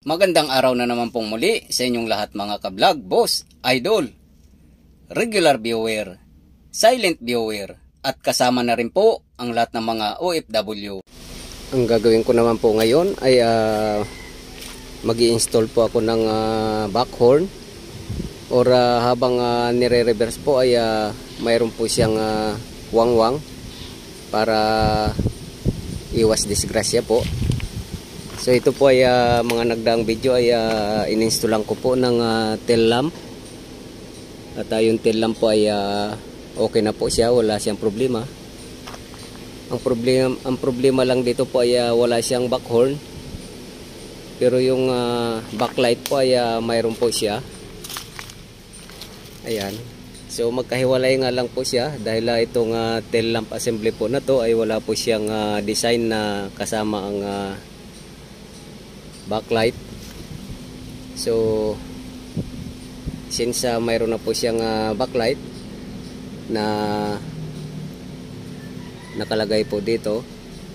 Magandang araw na naman pong muli sa inyong lahat mga ka-vlog, boss, idol, regular viewer, silent viewer, at kasama na rin po ang lahat ng mga OFW. Ang gagawin ko naman po ngayon ay mag-i-install po ako ng backhorn or habang nire-reverse po ay mayroon po siyang wang-wang para iwas disgrasya po. So ito po ay mga nagdaang video ay ininstallan ko po ng tail lamp. At yung tail lamp po ay okay na po siya, wala siyang problema. Ang problema lang dito po ay wala siyang backhorn. Pero yung backlight po ay mayroon po siya. Ayan. So magkahiwalay nga lang po siya dahil itong tail lamp assembly po na to ay wala po siyang design na kasama ang backlight. So since mayroon na po siyang backlight na nakalagay po dito,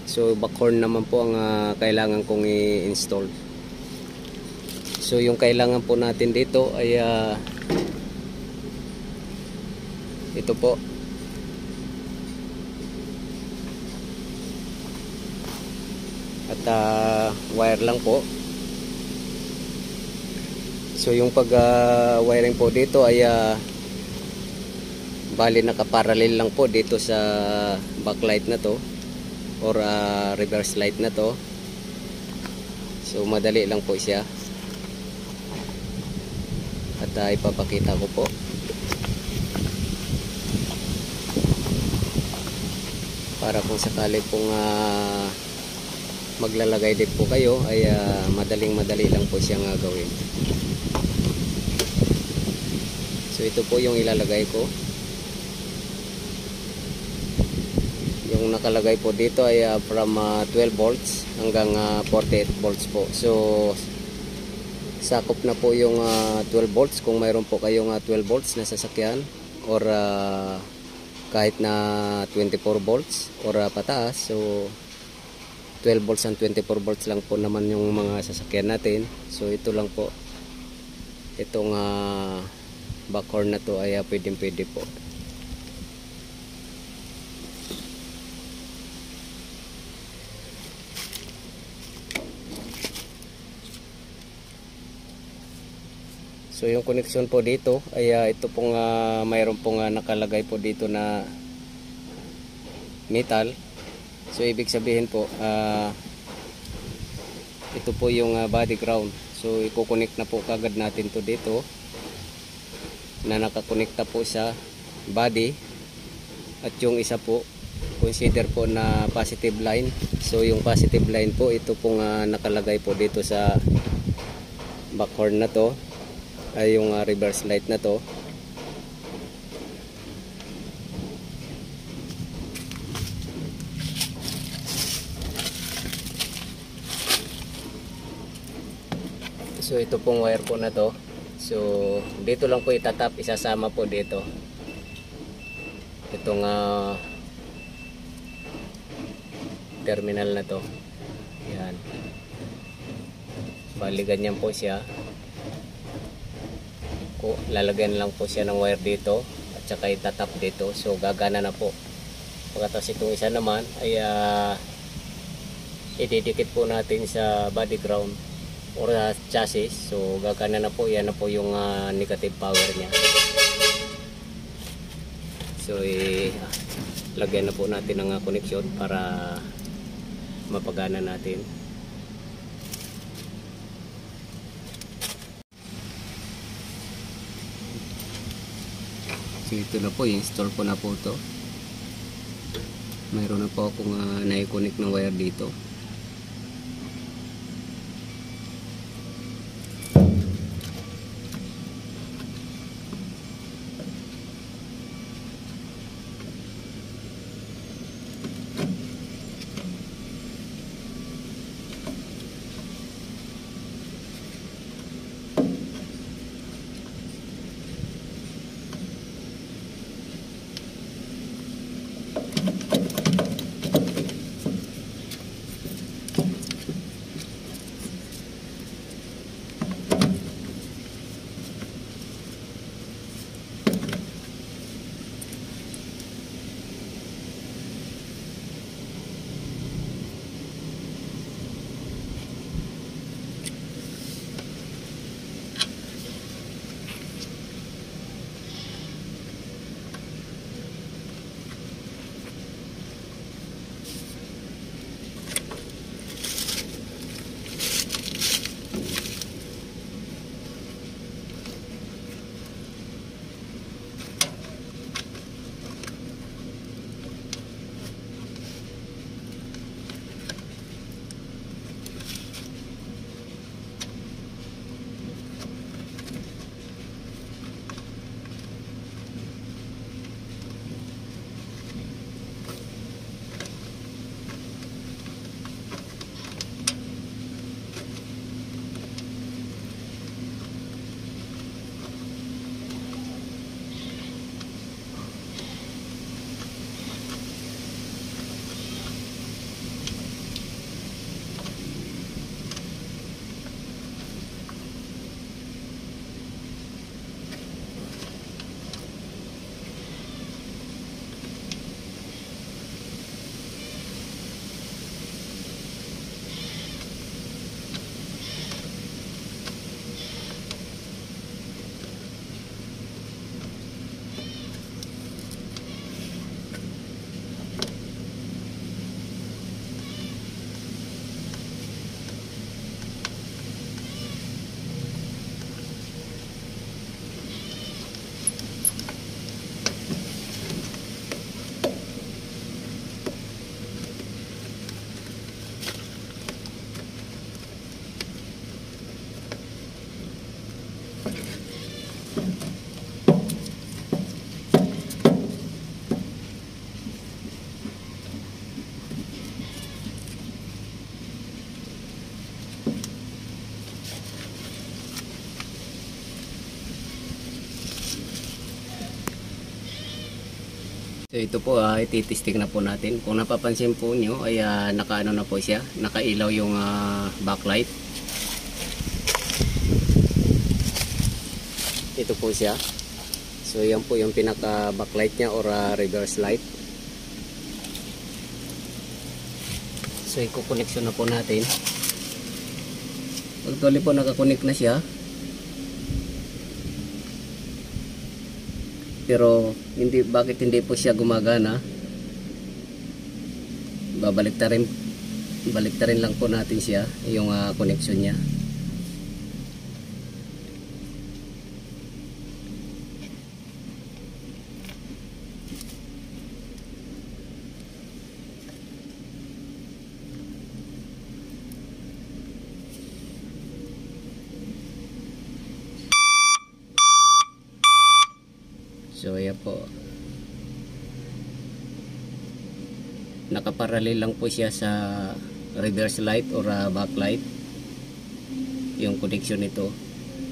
so backhorn naman po ang kailangan kong i-install. So yung kailangan po natin dito ay ito po. At wire lang po. So yung pag-wiring po dito ay bali nakaparallel lang po dito sa backlight na to or reverse light na to. So madali lang po siya. At ipapakita ko po. Para kung sakali pong maglalagay din po kayo ay madaling-madali lang po siyang gawin. So ito po yung ilalagay ko. Yung nakalagay po dito ay from 12 volts hanggang 48 volts po. So sakop na po yung 12 volts kung mayroon po kayong 12 volts na sasakyan or kahit na 24 volts or pataas. So 12 volts and 24 volts lang po naman yung mga sasakyan natin. So ito lang po, itong backhorn na to ay pwede po. So yung connection po dito ay ito pong mayroon pong nakalagay po dito na metal. So ibig sabihin po ito po yung body ground. So i-connect na po kagad natin to dito na nakakonekta po sa body. At yung isa po consider po na positive line. So yung positive line po ito pong nakalagay po dito sa backhorn na to ay yung reverse light na to. So ito pong wire po na to. So dito lang po itatap, isasama po dito itong terminal na to. Yan. Bali ganyan po siya. Lalagyan lang po siya ng wire dito at saka itatap dito. So gagana na po. Pagkatapos itong isa naman ay ididikit po natin sa body ground or chassis. So gagana na po, yan na po yung negative power niya. So lagyan na po natin ng connection para mapagana natin. So ito na po, install ko na po ito. Mayroon na po akong na-connect na wire dito. So ito po ititesting na po natin. Kung napapansin po nyo ay nakaano na po siya, nakailaw yung backlight. Ito po siya. So yan po yung pinaka backlight niya or reverse light. So i-connection na po natin. Actually po nakakonect na siya. Pero bakit hindi po siya gumagana? Baliktarin lang po natin siya, yung connection niya. So ayan po, nakaparallel lang po siya sa reverse light or backlight yung connection nito.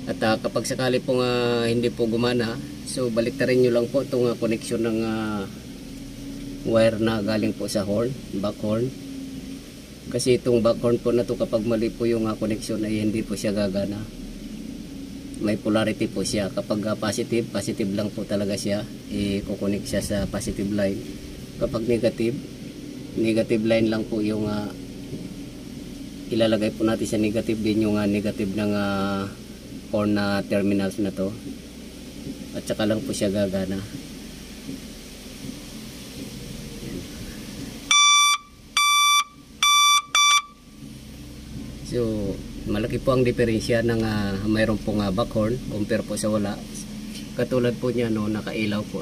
At kapag sakali pong hindi po gumana, so baliktarin nyo lang po itong connection ng wire na galing po sa horn, back horn. Kasi itong back horn po na to, kapag mali po yung connection ay hindi po siya gagana. May polarity po siya. Kapag positive lang po talaga siya, i-connect siya sa positive line. Kapag negative line lang po yung ilalagay po natin sa negative din yung negative ng horn na terminals na to. At saka lang po siya gagana. So malaki po ang diferensya ng mayroon pong back horn compare po sa wala. Katulad po niya nakailaw po.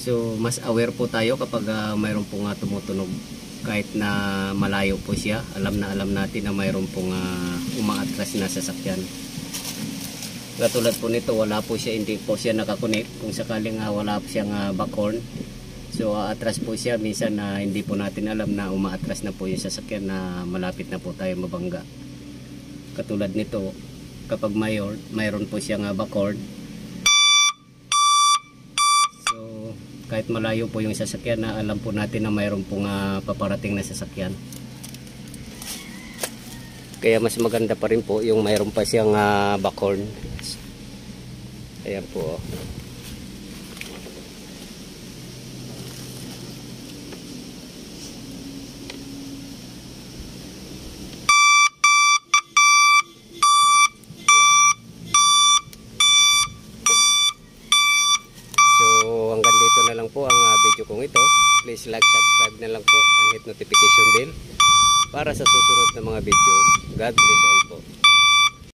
So mas aware po tayo kapag mayroon pong tumutunog. Kahit na malayo po siya, alam natin na mayroon pong umaatras na sasakyan. Katulad po nito, wala po siya, hindi po siya nakakonect. Kung sakaling wala po siyang back horn, so atras po siya, minsan hindi po natin alam na umaatras na po yung sasakyan na malapit na po tayo mabangga. Katulad nito, kapag mayroon po siyang back horn, so kahit malayo po yung sasakyan, alam po natin na mayroon pong paparating na sasakyan. Kaya mas maganda pa rin po yung mayroon pa siyang back horn. Ayan po. Hanggang dito na lang po ang video kong ito. Please like, subscribe na lang po and hit notification bell para sa susunod na mga video. God bless all.